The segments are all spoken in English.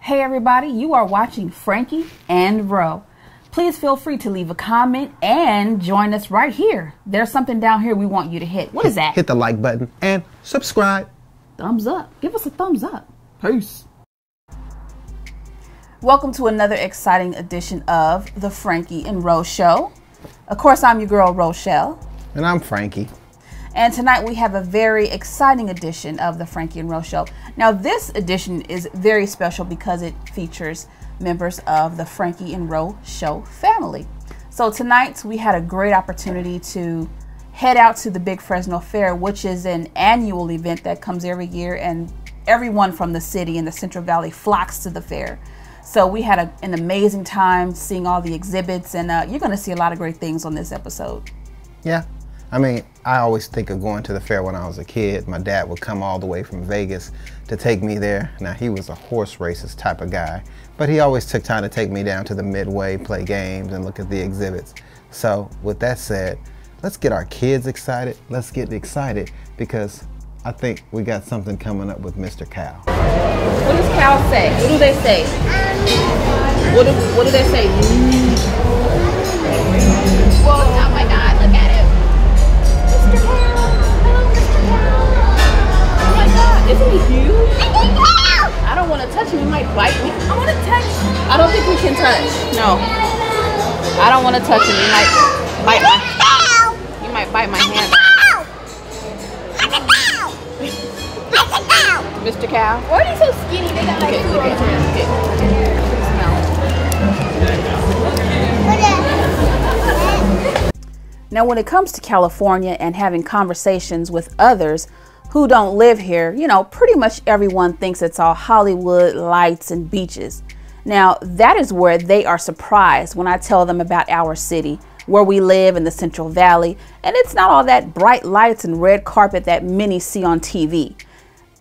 Hey everybody, you are watching Franky and Ro. Please feel free to leave a comment and join us right here. There's something down here we want you to hit. What is that? Hit the like button and subscribe. Thumbs up. Give us a thumbs up. Peace. Welcome to another exciting edition of the Franky and Ro Show. Of course, I'm your girl, Rochelle. And I'm Franky. And tonight we have a very exciting edition of the Franky and Ro Show. Now this edition is very special because it features members of the Franky and Ro Show family. So tonight we had a great opportunity to head out to the Big Fresno Fair, which is an annual event that comes every year, and everyone from the city and the Central Valley flocks to the fair. So we had an amazing time seeing all the exhibits, and you're going to see a lot of great things on this episode. Yeah. I mean, I always think of going to the fair when I was a kid. My dad would come all the way from Vegas to take me there. Now, he was a horse races type of guy, but he always took time to take me down to the Midway, play games, and look at the exhibits. So, with that said, let's get our kids excited. Let's get excited because I think we got something coming up with Mr. Cow. What does Cow say? What do they say? What do they say? Whoa, oh my God, look at him. Mr. Cow! Hello, Mr. Cow! Oh my God, isn't he huge? I don't want to touch him, he might bite me. I want to touch. I don't think we can touch. No. I don't want to touch him, he might bite my hand. Mr. Cow? Why are they so skinny? They got like Look at Now, when it comes to California and having conversations with others who don't live here, you know, pretty much everyone thinks it's all Hollywood, lights, and beaches. Now, that is where they are surprised when I tell them about our city, where we live in the Central Valley, and it's not all that bright lights and red carpet that many see on TV.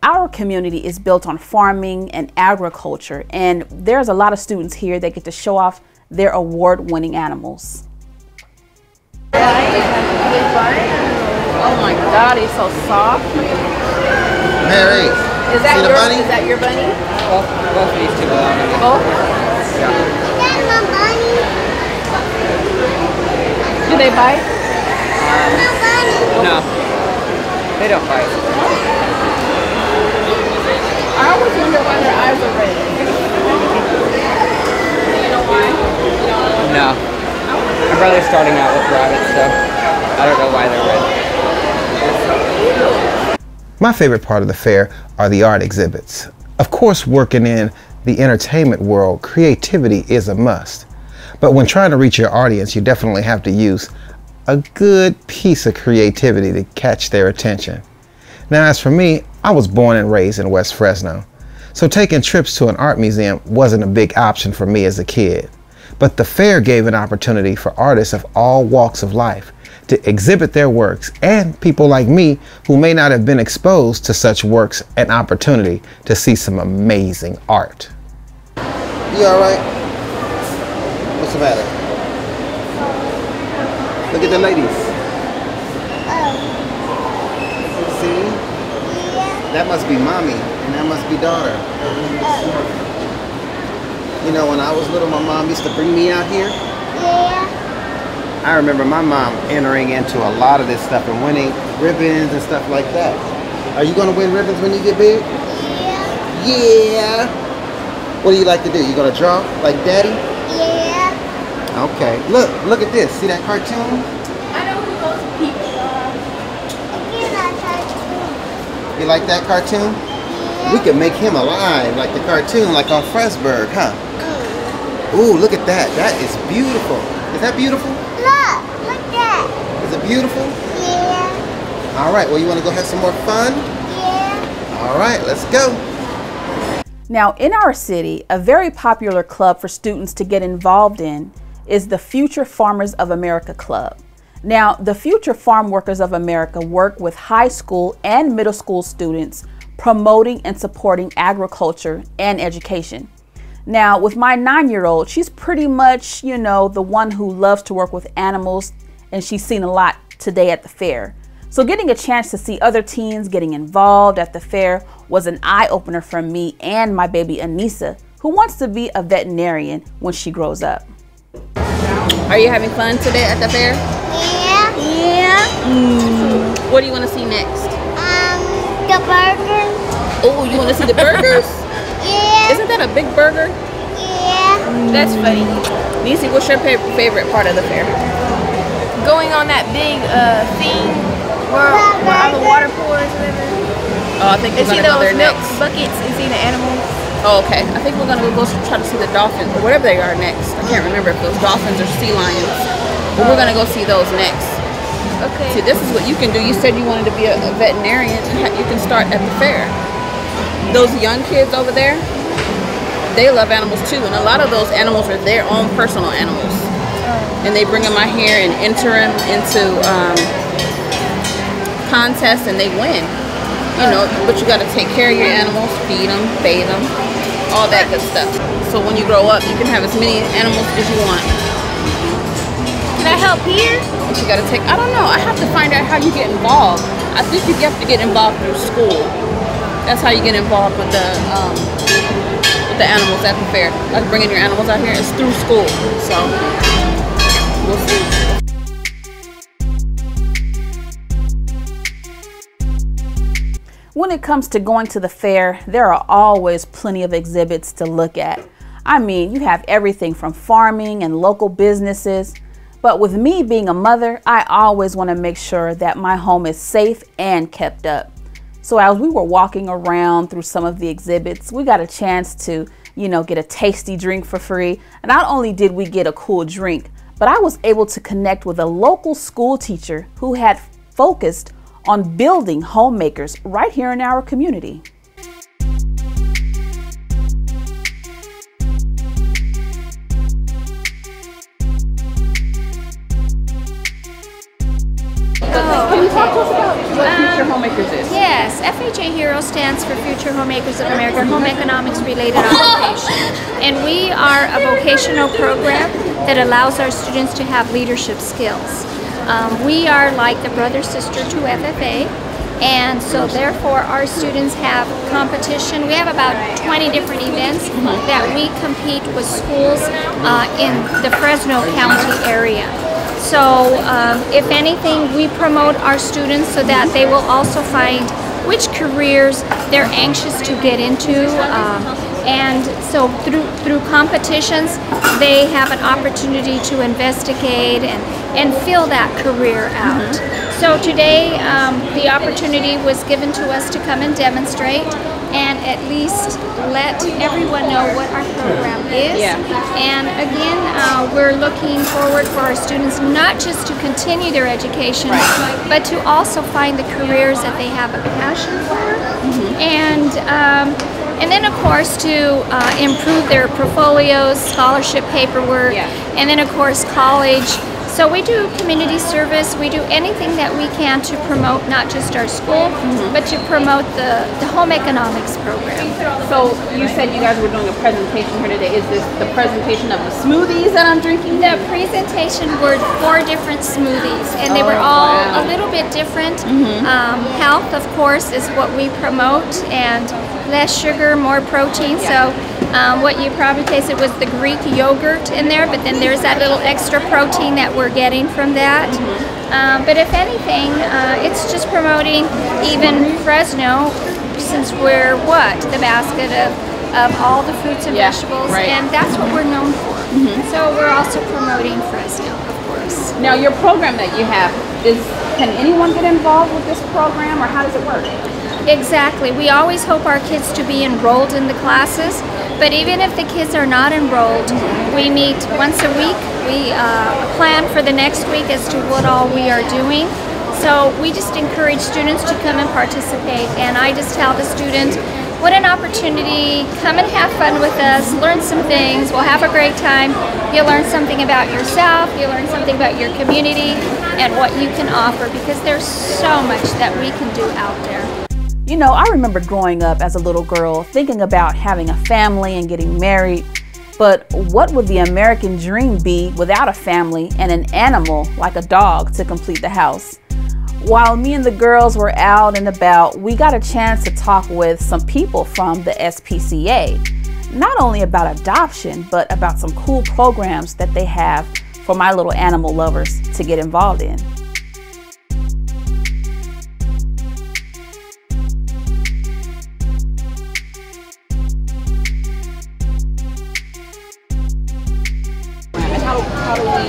Our community is built on farming and agriculture, and there's a lot of students here that get to show off their award-winning animals. Oh my God, he's so soft. Mary, Is that your bunny? Both of these two belong to me. Both? Yeah. That's my bunny. Do they bite? My bunny. No, they don't bite. I always wonder why their eyes are red. Do you know why? No. My brother's starting out with rabbits, so I don't know why they're red. my favorite part of the fair are the art exhibits. Of course, working in the entertainment world, creativity is a must. But when trying to reach your audience, you definitely have to use a good piece of creativity to catch their attention. Now, as for me, I was born and raised in West Fresno, so taking trips to an art museum wasn't a big option for me as a kid. But the fair gave an opportunity for artists of all walks of life to exhibit their works, and people like me who may not have been exposed to such works an opportunity to see some amazing art. You all right? What's the matter? Look at the ladies. See? That must be mommy, and that must be daughter. You know, when I was little, my mom used to bring me out here. Yeah. I remember my mom entering into a lot of this stuff and winning ribbons and stuff like that. Are you going to win ribbons when you get big? Yeah. Yeah. What do you like to do? You going to draw like daddy? Yeah. Okay. Look at this. See that cartoon? I know who those people are. You like cartoon? You like that cartoon? Yeah. We could make him alive like the cartoon, like on Fresburg, huh? Ooh, look at that. That is beautiful. Is that beautiful? Look that. Is it beautiful? Yeah. All right. Well, you want to go have some more fun? Yeah. All right. Let's go. Now, in our city, a very popular club for students to get involved in is the Future Farmers of America Club. Now, the Future Farm Workers of America work with high school and middle school students promoting and supporting agriculture and education. Now, with my 9-year-old, she's pretty much, you know, the one who loves to work with animals, and she's seen a lot today at the fair. So getting a chance to see other teens getting involved at the fair was an eye-opener for me and my baby Anissa, who wants to be a veterinarian when she grows up. Are you having fun today at the fair? Yeah. Yeah. What do you want to see next? The burger. Oh, you want to see the burgers? Yeah. Isn't that a big burger? Yeah. That's funny. Niecy, what's your favorite part of the fair? Going on that big thing where all the water pours and everything. Oh, I think we're And see going to go those there milk next. buckets and see the animals. Oh, okay. I think we're going to go try to see the dolphins or whatever they are next. I can't remember if those dolphins or sea lions. But we're going to go see those next. Okay. See, this is what you can do. You said you wanted to be a veterinarian. You can start at the fair. Those young kids over there, they love animals too. And a lot of those animals are their own personal animals. And they bring them out here and enter them into contests and they win. You know, but you got to take care of your animals, feed them, bathe them, all that good stuff. So when you grow up, you can have as many animals as you want. Can I help here? But you got to take, I don't know, I have to find out how you get involved. I think you have to get involved through school. That's how you get involved with the animals at the fair. Like bringing your animals out here, it's through school. So we'll see. When it comes to going to the fair, there are always plenty of exhibits to look at. I mean, you have everything from farming and local businesses. But with me being a mother, I always want to make sure that my home is safe and kept up. So as we were walking around through some of the exhibits, we got a chance to, get a tasty drink for free. And not only did we get a cool drink, but I was able to connect with a local school teacher who had focused on building homemakers right here in our community. Can you talk to us about what Future Homemakers is? Yes, FHA HERO stands for Future Homemakers of America, Home Economics Related Occupation. And we are a vocational program that allows our students to have leadership skills. We are like the brother-sister to FFA, and so therefore our students have competition. We have about 20 different events that we compete with schools in the Fresno County area. So if anything, we promote our students so that they will also find which careers they're anxious to get into. And so through competitions, they have an opportunity to investigate and fill that career out. So today, the opportunity was given to us to come and demonstrate and at least let everyone know what our program is. Yeah. And again, we're looking forward for our students not just to continue their education, but to also find the careers that they have a passion for. And then of course to improve their portfolios, scholarship paperwork, and then of course college. So we do community service, we do anything that we can to promote not just our school, but to promote the home economics program. So you said you guys were doing a presentation here today. Is this the presentation of the smoothies that I'm drinking? The presentation were 4 different smoothies, and they were all a little bit different. Health, of course, is what we promote, and less sugar, more protein. So what you probably tasted was the Greek yogurt in there, but then there's that little extra protein that we're getting from that. But if anything, it's just promoting even Fresno, since we're the basket of all the fruits and vegetables, and that's what we're known for. So we're also promoting Fresno, of course. Now your program that you have, can anyone get involved with this program, or how does it work? Exactly. We always hope our kids to be enrolled in the classes, but even if the kids are not enrolled, we meet once a week. We plan for the next week as to what all we are doing. So we just encourage students to come and participate, and I just tell the student, what an opportunity, come and have fun with us, learn some things, we'll have a great time. You'll learn something about yourself, you'll learn something about your community and what you can offer, because there's so much that we can do out there. I remember growing up as a little girl thinking about having a family and getting married, but what would the American dream be without a family and an animal like a dog to complete the house? While me and the girls were out and about, we got a chance to talk with some people from the SPCA. not only about adoption, but about some cool programs that they have for my little animal lovers to get involved in.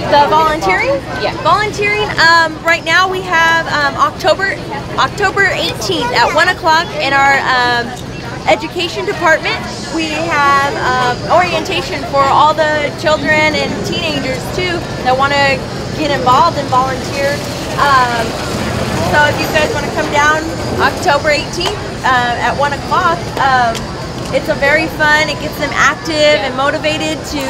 The volunteering? Yeah. Volunteering, right now we have October 18th at 1 o'clock in our education department. We have orientation for all the children and teenagers too that want to get involved and volunteer. So if you guys want to come down October 18th at 1 o'clock, it's a very fun, it gets them active and motivated to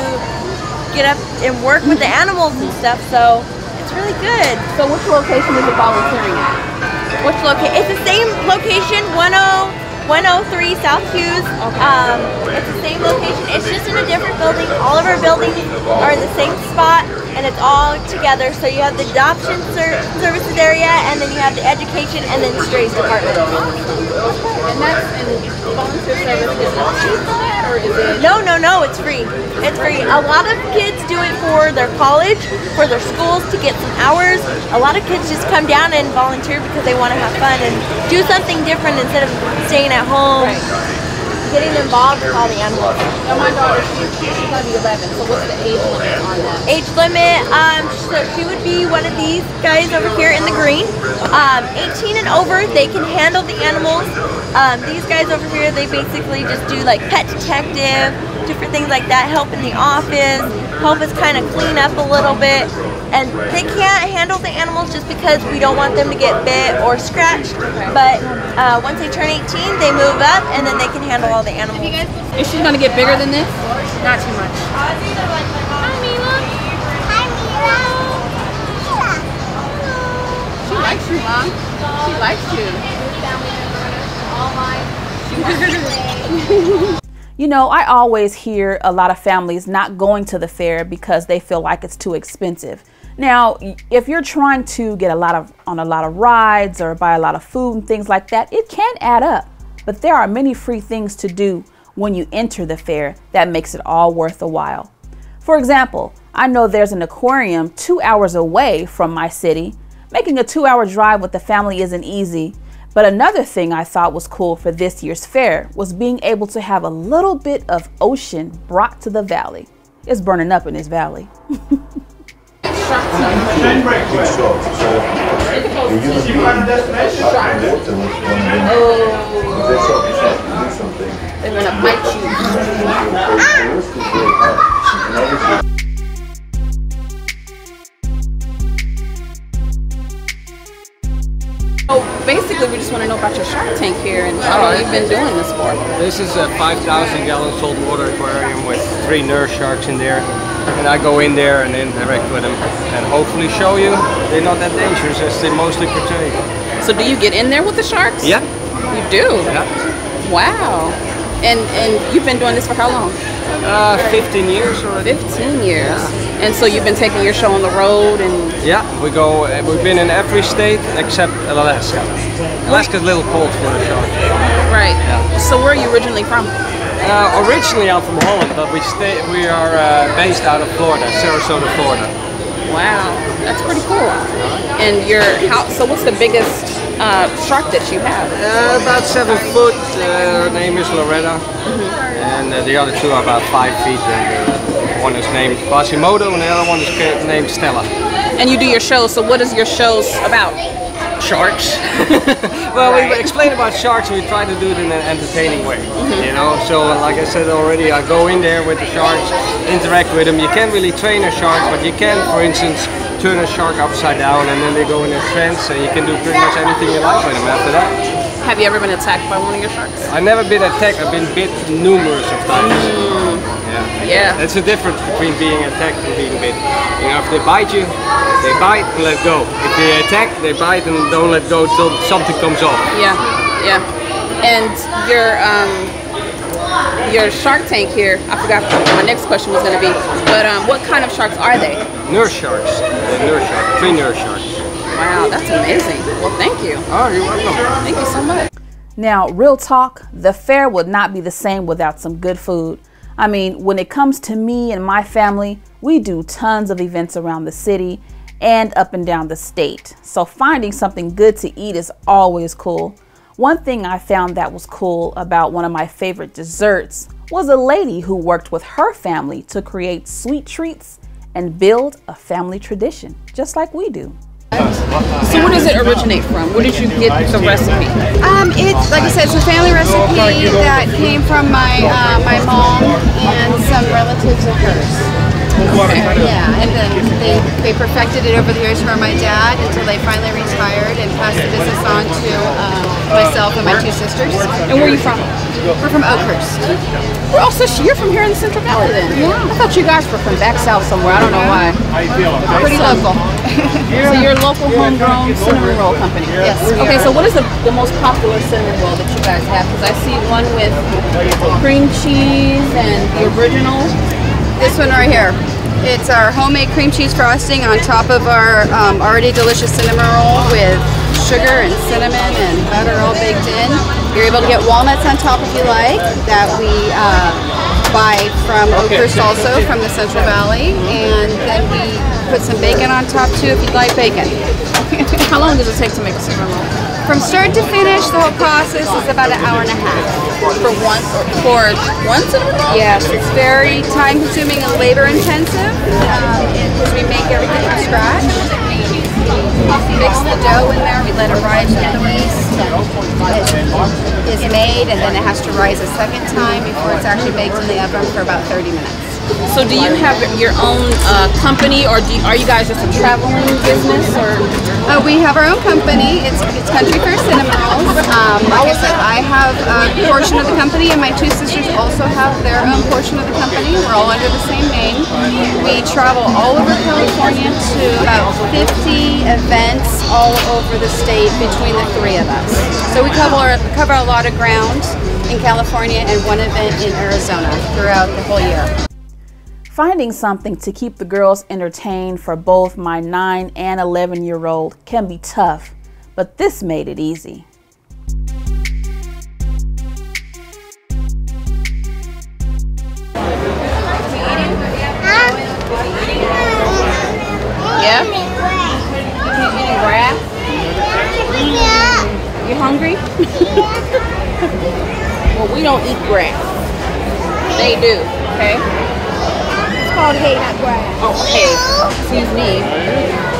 get up and work with the animals and stuff, so it's really good. So which location is it volunteering at? Which location? It's the same location, 103 South Hughes. Okay. It's the same location, it's just in a different building. All of our buildings are in the same spot and it's all together. So you have the adoption services area, and then you have the education and then strays department. And that's volunteer service, is it cheap for that, or is it? No, it's free. It's free. A lot of kids do it for their college, for their schools, to get some hours. A lot of kids just come down and volunteer because they want to have fun and do something different instead of staying at home. Right. Getting involved with all the animals. Now my daughter, she's gonna be 11, so what's the age limit on that? Age limit, so she would be one of these guys over here in the green. 18 and over, they can handle the animals. These guys over here, they basically just do like pet detective, different things like that, help in the office, help us kind of clean up a little bit. And they can't handle the animals just because we don't want them to get bit or scratched. But once they turn 18, they move up and then they can handle all the animals. Is she going to get bigger than this? Not too much. Hi, Mila. She likes you, Mom. She likes you. You know, I always hear a lot of families not going to the fair because they feel like it's too expensive. Now, if you're trying to get on a lot of rides or buy a lot of food and things like that, it can add up. But there are many free things to do when you enter the fair that makes it all worth the while. For example, I know there's an aquarium 2 hours away from my city. Making a 2-hour drive with the family isn't easy. But another thing I thought was cool for this year's fair was being able to have a little bit of ocean brought to the valley. It's burning up in this valley. They're gonna bite you. So basically, we just want to know about your Shark Tank here and how long you've been doing this for. This is a 5,000-gallon saltwater aquarium with 3 nurse sharks in there. And I go in there and interact with them and hopefully show you they're not that dangerous as they mostly portray. So do you get in there with the sharks? Yeah. You do? Yeah. Wow. And you've been doing this for how long? 15 years already. 15 years. Yeah. And so you've been taking your show on the road and... Yeah, we've been in every state except Alaska. Alaska's a little cold for the sharks. Right. Yeah. So where are you originally from? Originally I'm from Holland, but we are based out of Florida, Sarasota, Florida. Wow, that's pretty cool. And so what's the biggest shark that you have? About 7 foot. Her name is Loretta, and the other 2 are about 5 feet. And one is named Quasimodo, and the other one is named Stella. And you do your shows. So what is your shows about? Sharks. Well, we explain about sharks. We try to do it in an entertaining way, you know. So, like I said already, I go in there with the sharks, interact with them. You can't really train a shark, but you can, for instance, turn a shark upside down, and then they go in a trance, and you can do pretty much anything you like with them after that. Have you ever been attacked by one of your sharks? I've never been attacked. I've been bit numerous of times. Yeah. That's the difference between being attacked and being bit. You know, if they bite you, they bite and let go. If they attack, they bite and don't let go till something comes off. Yeah, yeah. And your Shark Tank here, I forgot what my next question was going to be, but what kind of sharks are they? Nurse sharks. Nurse sharks. 3 nurse sharks. Wow, that's amazing. Well, thank you. Oh, you're welcome. Thank you so much. Now, real talk, the fair would not be the same without some good food. I mean, when it comes to me and my family, we do tons of events around the city and up and down the state. So finding something good to eat is always cool. One thing I found that was cool about one of my favorite desserts was a lady who worked with her family to create sweet treats and build a family tradition, just like we do. So where does it originate from? Where did you get the recipe? It's, like I said, it's a family recipe that came from my mom and some relatives of hers. Yeah, and then they perfected it over the years for my dad until they finally retired and passed the business on to myself and my two sisters. And where are you from? We're from Oakhurst. We're also, you're from here in the Central Valley then? Yeah. I thought you guys were from back south somewhere. I don't know why. Pretty local. So you're a local homegrown cinnamon roll company? Yes. Okay, so what is the most popular cinnamon roll that you guys have? Because I see one with cream cheese and the original. This one right here. It's our homemade cream cheese frosting on top of our already delicious cinnamon roll with sugar and cinnamon and butter all baked in. You're able to get walnuts on top if you like, that we buy from Oakhurst also, from the Central Valley. And then we put some bacon on top too if you'd like bacon. How long does it take to make a cinnamon roll? From start to finish, the whole process is about an hour and a half. For one cinnamon roll? Yes, it's very time consuming and labor intensive because we make everything from scratch. We mix the dough in there, we let it rise with the yeast. It is made and then it has to rise a second time before it's actually baked in the oven for about 30 minutes. So do you have your own company, or are you guys just a traveling business? Or we have our own company. It's Country Fair Cinnamon Rolls. Like I said, I have a portion of the company, and my two sisters also have their own portion of the company. We're all under the same name. We travel all over California to about 50 events all over the state between the three of us. So we cover a lot of ground in California and one event in Arizona throughout the whole year. Finding something to keep the girls entertained for both my 9 and 11-year-old can be tough, but this made it easy. yeah? You eating grass? You hungry? Well, we don't eat grass. They do, okay? Called hay, not grass. Oh, hay. Excuse me.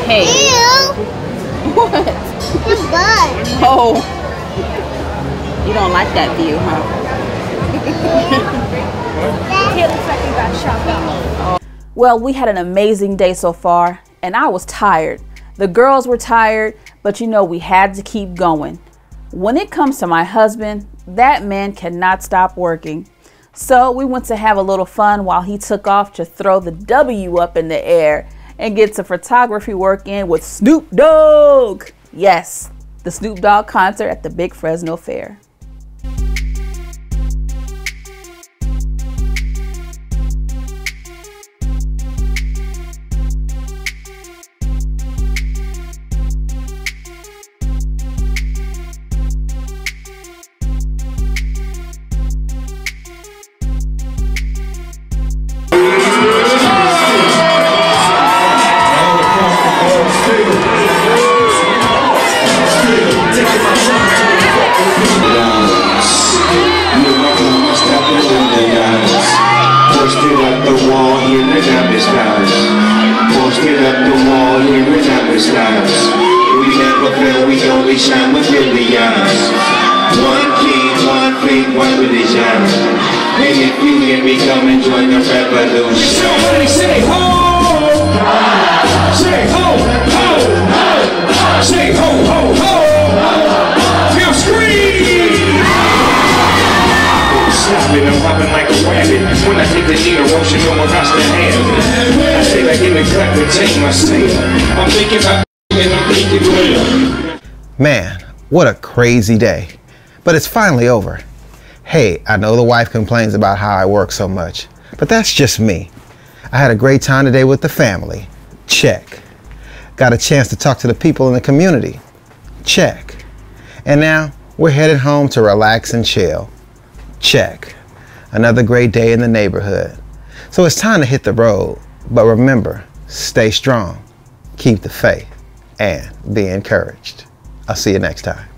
Hay. Ew. What? It's butt. Oh. You don't like that view, huh? It looks like you got shot up. Well, we had an amazing day so far, and I was tired. The girls were tired, but you know we had to keep going. When it comes to my husband, that man cannot stop working. So we went to have a little fun while he took off to throw the W up in the air and get some photography work in with Snoop Dogg. Yes, the Snoop Dogg concert at the Big Fresno Fair. Shine within the eyes. One king, one queen, one religion. And if you hear me, come and join the revolution. Somebody say ho! Say ho, ho, ho! Say ho, ho, ho! Feel scream! I'm slapping, I'm popping like a rabbit. When I take the knee, erosion, no one got to have it. I say like in the cut, retain my steel. I'm thinking about and I'm thinking real. Man, what a crazy day. But it's finally over. Hey, I know the wife complains about how I work so much, but that's just me. I had a great time today with the family. Check. Got a chance to talk to the people in the community. Check. And now we're headed home to relax and chill. Check. another great day in the neighborhood. So it's time to hit the road, but remember, stay strong, keep the faith, and be encouraged. I'll see you next time.